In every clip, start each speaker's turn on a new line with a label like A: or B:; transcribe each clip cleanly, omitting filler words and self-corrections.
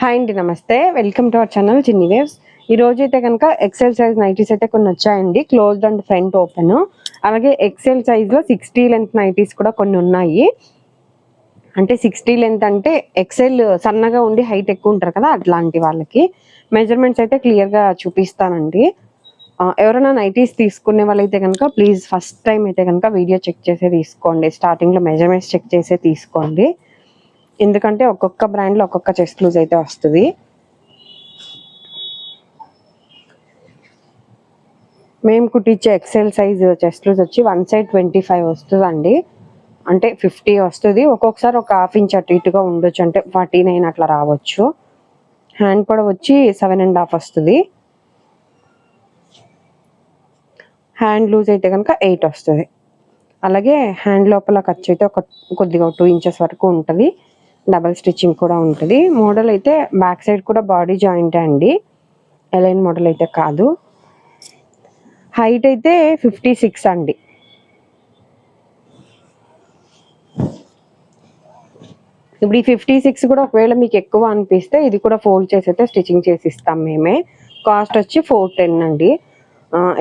A: Hi అండి, నమస్తే. Welcome to our channel చిన్ని వేవ్స్. ఈ రోజు అయితే కనుక ఎక్సెల్ సైజ్ నైటీస్ అయితే కొన్ని వచ్చాయండి. Closed and front open. అలాగే ఎక్సెల్ సైజ్లో 60 లెంత్ నైటీస్ కూడా కొన్ని ఉన్నాయి. అంటే 60 లెంత్ అంటే ఎక్సెల్ సన్నగా ఉండి హైట్ ఎక్కువ ఉంటారు కదా, అట్లాంటి వాళ్ళకి మెజర్మెంట్స్ అయితే క్లియర్గా చూపిస్తానండి. ఎవరైనా నైటీస్ తీసుకునే వాళ్ళైతే కనుక ప్లీజ్ ఫస్ట్ టైం అయితే కనుక వీడియో చెక్ చేసే తీసుకోండి. స్టార్టింగ్లో మెజర్మెంట్స్ చెక్ చేసే తీసుకోండి. ఎందుకంటే ఒక్కొక్క బ్రాండ్లో ఒక్కొక్క చెస్ట్ లూజ్ అయితే వస్తుంది. మేము కుట్టించే ఎక్సెల్ సైజ్ చెస్ట్ లూజ్ వచ్చి 1 సైడ్ 25 వస్తుందండి. అంటే 50 వస్తుంది. ఒక్కొక్కసారి ఒక ½ ఇంచ్ అటు ఇటుగా ఉండొచ్చు, అంటే 49 అట్లా రావచ్చు. హ్యాండ్ పొడవు వచ్చి 7.5 వస్తుంది. హ్యాండ్ లూజ్ అయితే కనుక 8 వస్తుంది. అలాగే హ్యాండ్ లోపల ఖర్చు అయితే కొద్దిగా 2 ఇంచెస్ వరకు ఉంటుంది. డబల్ స్టిచ్చింగ్ కూడా ఉంటుంది. మోడల్ అయితే బ్యాక్ సైడ్ కూడా బాడీ జాయింట్ అండి, ఎలైన్ మోడల్ అయితే కాదు. హైట్ అయితే 56 అండి. ఇప్పుడు ఈ 56 కూడా ఒకవేళ మీకు ఎక్కువ అనిపిస్తే ఇది కూడా ఫోల్డ్ చేసి అయితే స్టిచ్చింగ్ చేసి ఇస్తాం మేమే. కాస్ట్ వచ్చి 410 అండి.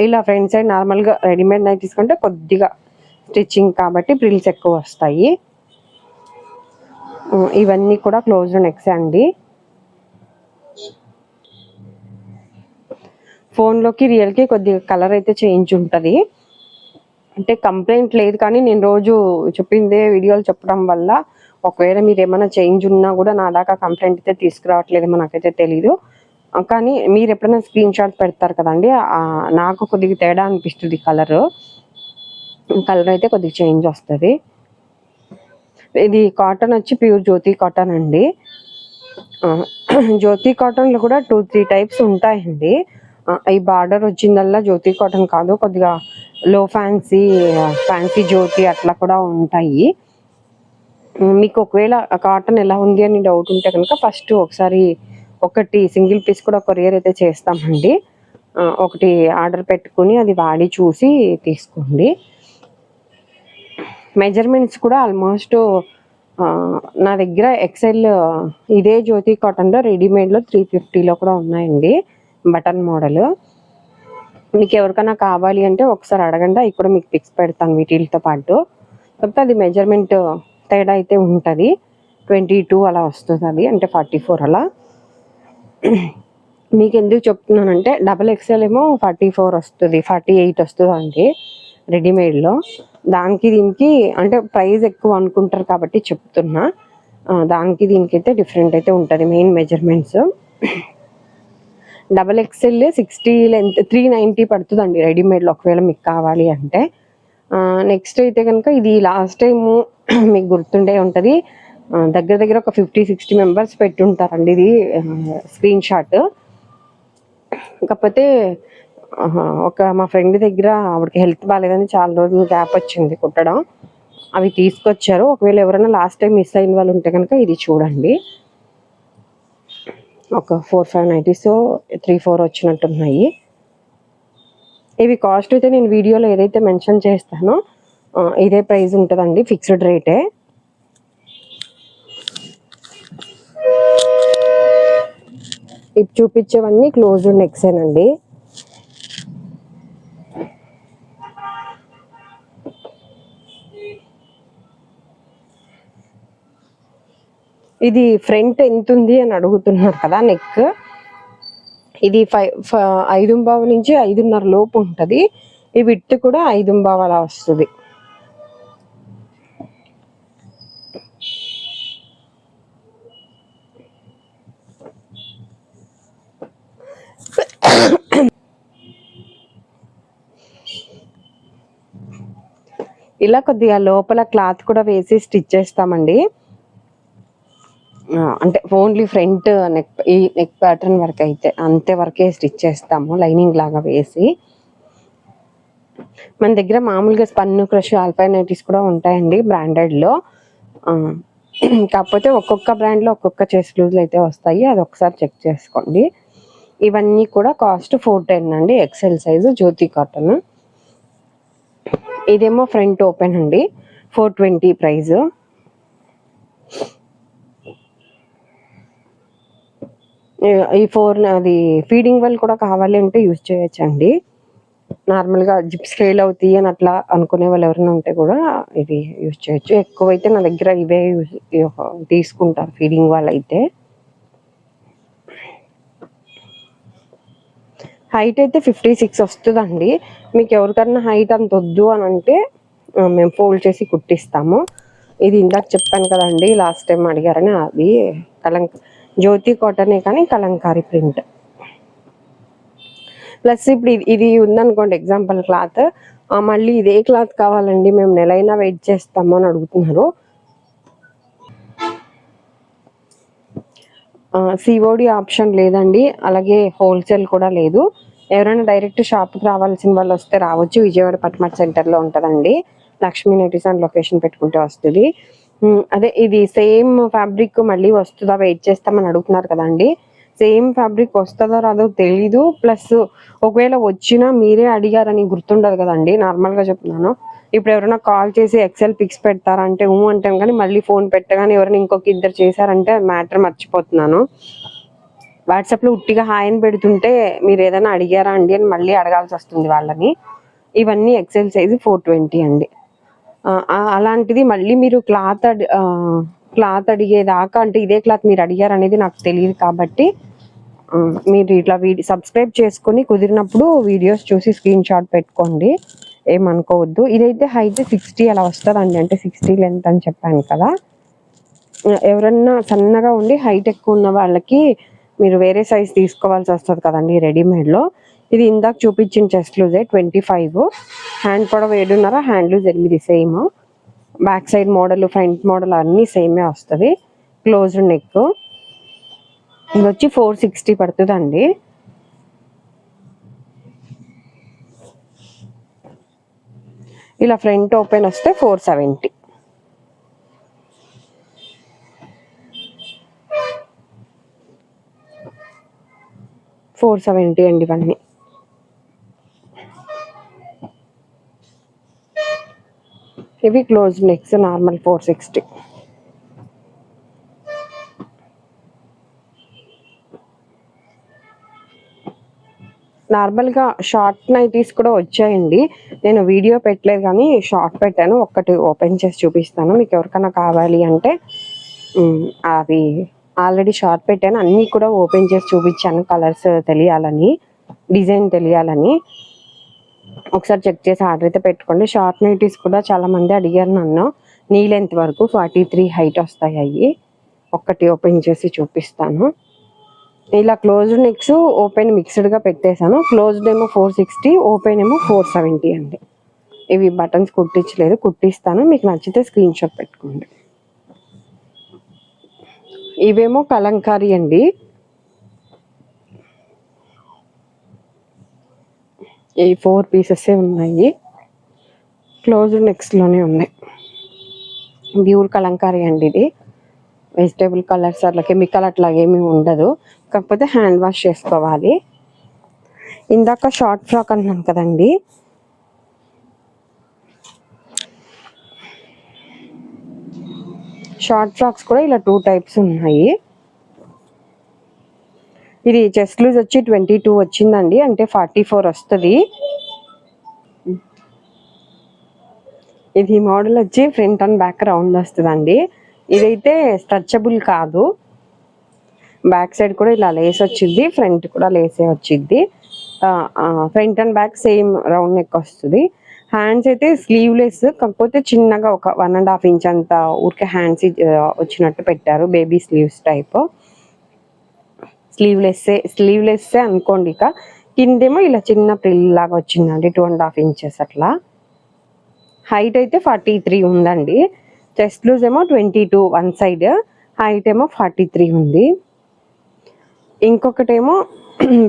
A: ఇలా ఫ్రంట్ సైడ్ నార్మల్గా రెడీమేడ్ నైట్ తీసుకుంటే కొద్దిగా స్టిచ్చింగ్ కాబట్టి ప్రిల్స్ ఎక్కువ వస్తాయి. ఇవన్నీ కూడా క్లోజ్డ్ నెక్స్ అండి. ఫోన్లోకి రియల్కి కొద్దిగా కలర్ అయితే చేంజ్ ఉంటుంది. అంటే కంప్లైంట్ లేదు, కానీ నేను రోజు చెప్పిందే వీడియోలు చెప్పడం వల్ల ఒకవేళ మీరు ఏమైనా చేంజ్ ఉన్నా కూడా నా దాకా కంప్లైంట్ అయితే తీసుకురావట్లేదేమో నాకైతే తెలీదు. కానీ మీరు ఎప్పుడైనా స్క్రీన్ షాట్ పెడతారు కదండి, నాకు కొద్దిగా తేడా అనిపిస్తుంది. కలర్ అయితే కొద్దిగా చేంజ్ వస్తుంది. ఇది కాటన్ వచ్చి ప్యూర్ జ్యోతి కాటన్ అండి. జ్యోతి కాటన్లో కూడా 2-3 టైప్స్ ఉంటాయండి. ఈ బార్డర్ వచ్చిందల్లా జ్యోతి కాటన్ కాదు, కొద్దిగా లో ఫ్యాన్సీ జ్యోతి అట్లా కూడా ఉంటాయి. మీకు ఒకవేళ కాటన్ ఎలా ఉంది అని డౌట్ ఉంటే కనుక ఫస్ట్ ఒకసారి ఒకటి సింగిల్ పీస్ కూడా కొరియర్ అయితే చేస్తామండి. ఒకటి ఆర్డర్ పెట్టుకుని అది వాడి చూసి తీసుకోండి. మెజర్మెంట్స్ కూడా ఆల్మోస్ట్ నా దగ్గర ఎక్సెల్ ఇదే జ్యోతి కాటన్లో రెడీమేడ్లో 350లో కూడా ఉన్నాయండి, బటన్ మోడల్. మీకు ఎవరికైనా కావాలి అంటే ఒకసారి అడగండి, అవి కూడా మీకు పిక్స్ పెడతాను వీటితో పాటు. కాకపోతే అది మెజర్మెంట్ తేడా అయితే ఉంటుంది. 22 అలా వస్తుంది, అది అంటే 44 అలా. మీకు ఎందుకు చెప్తున్నానంటే డబల్ ఎక్సెల్ ఏమో 44 వస్తుంది, 48 వస్తుంది అండి రెడీమేడ్లో. దానికి దీనికి అంటే ప్రైస్ ఎక్కువ అనుకుంటారు కాబట్టి చెప్తున్నా. దానికి దీనికి అయితే డిఫరెంట్ అయితే ఉంటుంది main measurements. Double XL 60 length 390 పడుతుందండి రెడీమేడ్లో, ఒకవేళ మీకు కావాలి అంటే. నెక్స్ట్ అయితే కనుక ఇది లాస్ట్ టైము మీకు గుర్తుండే ఉంటుంది, దగ్గర ఒక 50-60 మెంబర్స్ పెట్టుంటారండి ఇది స్క్రీన్ షాట్. కాకపోతే ఒక మా ఫ్రెండ్ దగ్గర ఆవిడకి హెల్త్ బాగాలేదని చాలా రోజులు గ్యాప్ వచ్చింది కుట్టడం. అవి తీసుకొచ్చారు. ఒకవేళ ఎవరైనా లాస్ట్ టైం మిస్ అయిన వాళ్ళు ఉంటే కనుక ఇది చూడండి. ఒక 4-5 నైటీస్ 3-4 వచ్చినట్టున్నాయి. ఇవి కాస్ట్ అయితే నేను వీడియోలో ఏదైతే మెన్షన్ చేస్తానో ఇదే ప్రైస్ ఉంటుందండి, ఫిక్స్డ్ రేటే. ఇప్పుడు చూపించేవన్నీ క్లోజ్డ్ నెక్సేనండి. ఇది ఫ్రంట్ ఎంత ఉంది అని అడుగుతున్నారు కదా, నెక్ ఇది 5.25 నుంచి 5.5 లోపు ఉంటుంది. ఈ విడ్త్ కూడా 5.25 అలా వస్తుంది. ఇలా కొద్దిగా లోపల క్లాత్ కూడా వేసి స్టిచ్ చేస్తామండి. అంటే ఓన్లీ ఫ్రంట్ ఈ నెక్ ప్యాటర్న్ వరకు అయితే అంతే వరకే స్టిచ్ చేస్తాము, లైనింగ్ లాగా వేసి. మన దగ్గర మామూలుగా స్పన్ క్రష్ ఆల్పైన్ నైటీస్ కూడా ఉంటాయండి బ్రాండెడ్లో. కాకపోతే ఒక్కొక్క బ్రాండ్లో ఒక్కొక్క చెస్ట్ లూజ్లు అయితే వస్తాయి, అది ఒకసారి చెక్ చేసుకోండి. ఇవన్నీ కూడా కాస్ట్ 410 అండి, ఎక్సెల్ సైజు జ్యోతి కాటన్. ఇదేమో ఫ్రంట్ ఓపెన్ అండి, 420 ప్రైజ్. ఈ 4 అది ఫీడింగ్ వెల్ కూడా కావాలి అంటే యూజ్ చేయొచ్చండి. నార్మల్‌గా జిప్స్ ఫెయిల్ అవుతాయి అని అట్లా అనుకునే వాళ్ళు ఎవరైనా ఉంటే కూడా ఇది యూజ్ చేయొచ్చు. ఎక్కువైతే నా దగ్గర ఇవే తీసుకుంటారు ఫీడింగ్ వాళ్ళైతే. హైట్ అయితే 56 వస్తుందండి. మీకు ఎవరికన్నా హైట్ అంత వద్దు అని అంటే మేము ఫోల్డ్ చేసి కుట్టిస్తాము. ఇది ఇందాక చెప్పాను కదండి, లాస్ట్ టైం అడిగారని, అది జ్యోతి కాటనే కానీ కలంకారీ ప్రింట్. ప్లస్ ఇప్పుడు ఇది ఉందనుకోండి ఎగ్జాంపుల్ క్లాత్, మళ్ళీ ఇదే క్లాత్ కావాలండి మేము నెలైనా వెయిట్ చేస్తాము అని అడుగుతున్నారు. సిఓడి ఆప్షన్ లేదండి, అలాగే హోల్సేల్ కూడా లేదు. ఎవరైనా డైరెక్ట్ షాప్కి రావాల్సిన వాళ్ళు వస్తే రావచ్చు. విజయవాడ పట్మట్ సెంటర్లో ఉంటుందండి. లక్ష్మీ నెటిస్ అని లొకేషన్ పెట్టుకుంటే వస్తుంది. అదే ఇది సేమ్ ఫ్యాబ్రిక్ మళ్ళీ వస్తుందా వెయిట్ చేస్తామని అడుగుతున్నారు కదండి. సేమ్ ఫ్యాబ్రిక్ వస్తుందో రాదో తెలీదు. ప్లస్ ఒకవేళ వచ్చినా మీరే అడిగారని గుర్తుండదు కదండి, నార్మల్గా చెప్తున్నాను. ఇప్పుడు ఎవరైనా కాల్ చేసి ఎక్సెల్ పిక్స్ పెడతారంటే అంటాం, కానీ మళ్ళీ ఫోన్ పెట్టగానే ఎవరైనా ఇంకొక ఇద్దరు చేశారంటే మ్యాటర్ మర్చిపోతున్నాను. వాట్సాప్లో ఉట్టిగా హాయ్ అని పెడుతుంటే మీరు ఏదైనా అడిగారా అండి అని మళ్ళీ అడగాల్సి వస్తుంది వాళ్ళని. ఇవన్నీ ఎక్సెల్ సైజు 420 అండి. అలాంటిది మళ్ళీ మీరు క్లాత్ అడిగేదాకా, అంటే ఇదే క్లాత్ మీరు అడిగారు అనేది నాకు తెలియదు కాబట్టి మీరు ఇట్లా సబ్స్క్రైబ్ చేసుకొని కుదిరినప్పుడు వీడియోస్ చూసి స్క్రీన్ షాట్ పెట్టుకోండి, ఏమనుకోవద్దు. ఇదైతే హైట్ 60 అలా వస్తుందండి, అంటే 60 లెంత్ అని చెప్పాను కదా. ఎవరన్నా సన్నగా ఉండి హైట్ ఎక్కువ ఉన్న వాళ్ళకి మీరు వేరే సైజ్ తీసుకోవాల్సి వస్తుంది కదండి రెడీమేడ్లో. ఇది ఇందాక చూపించిన చెస్ట్ లూజే 25, హ్యాండ్ పొడవు 7.5, hand loose 8 same. Back side model front model అన్నీ సేమే వస్తుంది. Closed neck. ఇది వచ్చి 460 పడుతుందండి. ఇలా ఫ్రంట్ ఓపెన్ వస్తే 470. అండి ఇవన్నీ. ఇవి క్లోజ్ నెక్స్ నార్మల్ 460. నార్మల్గా షార్ట్ నైటీస్ కూడా వచ్చాయండి. నేను వీడియో పెట్టలేదు కానీ షార్ట్ పెట్టాను. ఒక్కటి ఓపెన్ చేసి చూపిస్తాను మీకు ఎవరికైనా కావాలి అంటే. అవి ఆల్రెడీ షార్ట్ పెట్టాను, అన్నీ కూడా ఓపెన్ చేసి చూపించాను, కలర్స్ తెలియాలని, డిజైన్ తెలియాలని. ఒకసారి చెక్ చేసి ఆర్డర్ అయితే పెట్టుకోండి. షార్ట్ నైటీస్ కూడా చాలామంది అడిగారు నన్ను. నీ లెంత్ వరకు 43 హైట్ వస్తాయి అవి. ఒక్కటి ఓపెన్ చేసి చూపిస్తాను. ఇలా క్లోజ్డ్ నెక్స్ ఓపెన్ మిక్స్డ్గా పెట్టేశాను. క్లోజ్డ్ ఏమో 460, ఓపెన్ ఏమో 470 అండి. ఇవి బటన్స్ కుట్టించలేదు, కుట్టిస్తాను. మీకు నచ్చితే స్క్రీన్ షాట్ పెట్టుకోండి. ఇవేమో కలంకారీ అండి. ఈ 4 పీసెస్ ఉన్నాయి, క్లోజ్డ్ నెక్స్లోనే ఉన్నాయి. ప్యూర్ కలంకారీ అండి ఇది. వెజిటేబుల్ కలర్స్ అట్లా కెమికల్ అట్లాగేమీ ఉండదు, కాకపోతే హ్యాండ్ వాష్ చేసుకోవాలి. ఇందాక షార్ట్ ఫ్రాక్ అన్నాను కదండి, షార్ట్ ఫ్రాక్స్ కూడా ఇలా 2 టైప్స్ ఉన్నాయి. ఇది చెస్ట్ లూజ్ వచ్చి 22 వచ్చిందండి, అంటే 44 వస్తుంది. ఇది మోడల్ వచ్చి ఫ్రంట్ అండ్ బ్యాక్ రౌండ్ వస్తుందండి. ఇదైతే స్ట్రెచబుల్ కాదు. బ్యాక్ సైడ్ కూడా ఇలా లేస్ వచ్చింది, ఫ్రంట్ కూడా లేసే వచ్చింది. Front and back same round neck వస్తుంది. హ్యాండ్స్ అయితే స్లీవ్లెస్, కాకపోతే చిన్నగా ఒక 1.5 ఇంచ్ అంత ఊరికే హ్యాండ్స్ వచ్చినట్టు పెట్టారు, బేబీ స్లీవ్స్ టైప్. స్లీవ్లెస్సే అనుకోండి. ఇక కిందేమో ఇలా చిన్న ప్రిల్లాగా వచ్చిందండి, 2.5 ఇంచెస్ అట్లా. హైట్ అయితే 43 ఉందండి. చెస్ట్ లూజ్ ఏమో 22 వన్ సైడ్, హైట్ ఏమో 43 ఉంది. ఇంకొకటేమో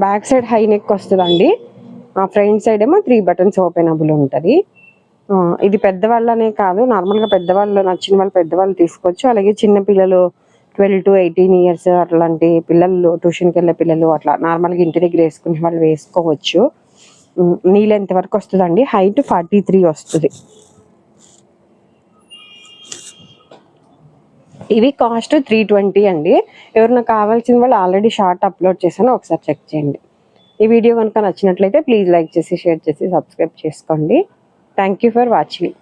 A: బ్యాక్ సైడ్ హై నెక్ వస్తుందండి, ఫ్రంట్ సైడ్ ఏమో 3 బటన్స్ ఓపెనబుల్ ఉంటుంది. ఇది పెద్దవాళ్ళనే కాదు, నార్మల్గా పెద్దవాళ్ళు నచ్చిన వాళ్ళు పెద్దవాళ్ళు తీసుకోవచ్చు. అలాగే చిన్న పిల్లలు 12 to 18 ఇయర్స్ అట్లాంటి పిల్లలు, ట్యూషన్కి వెళ్ళే పిల్లలు అట్లా నార్మల్గా ఇంటి దగ్గర వేసుకునే వాళ్ళు వేసుకోవచ్చు. నీ లెంత్ వరకు వస్తుందండి. హైట్ 43 వస్తుంది. ఇవి కాస్ట్ 320 అండి. ఎవరైనా కావాల్సిన వాళ్ళు ఆల్రెడీ షార్ట్ అప్లోడ్ చేశాను, ఒకసారి చెక్ చేయండి. ఈ వీడియో కనుక నచ్చినట్లయితే ప్లీజ్ లైక్ చేసి, షేర్ చేసి, సబ్స్క్రైబ్ చేసుకోండి. Thank you for watching.